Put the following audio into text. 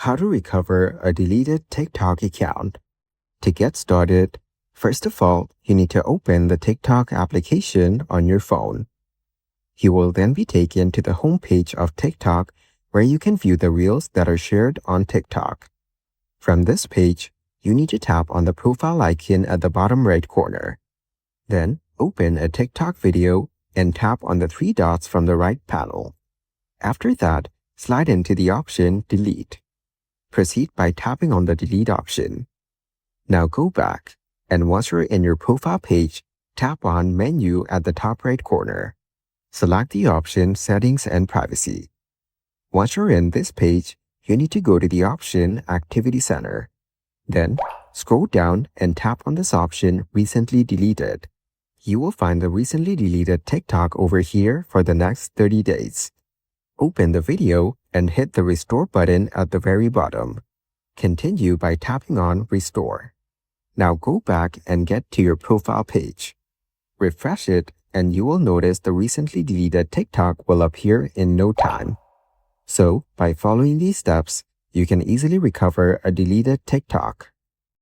How to recover a deleted TikTok account. To get started, first of all, you need to open the TikTok application on your phone. You will then be taken to the homepage of TikTok where you can view the reels that are shared on TikTok. From this page, you need to tap on the profile icon at the bottom right corner. Then, open a TikTok video and tap on the three dots from the right panel. After that, slide into the option Delete. Proceed by tapping on the Delete option. Now go back, and once you're in your profile page, tap on Menu at the top right corner. Select the option Settings and Privacy. Once you're in this page, you need to go to the option Activity Center. Then, scroll down and tap on this option Recently Deleted. You will find the recently deleted TikTok over here for the next 30 days. Open the video and hit the Restore button at the very bottom. Continue by tapping on Restore. Now go back and get to your profile page. Refresh it and you will notice the recently deleted TikTok will appear in no time. So, by following these steps, you can easily recover a deleted TikTok.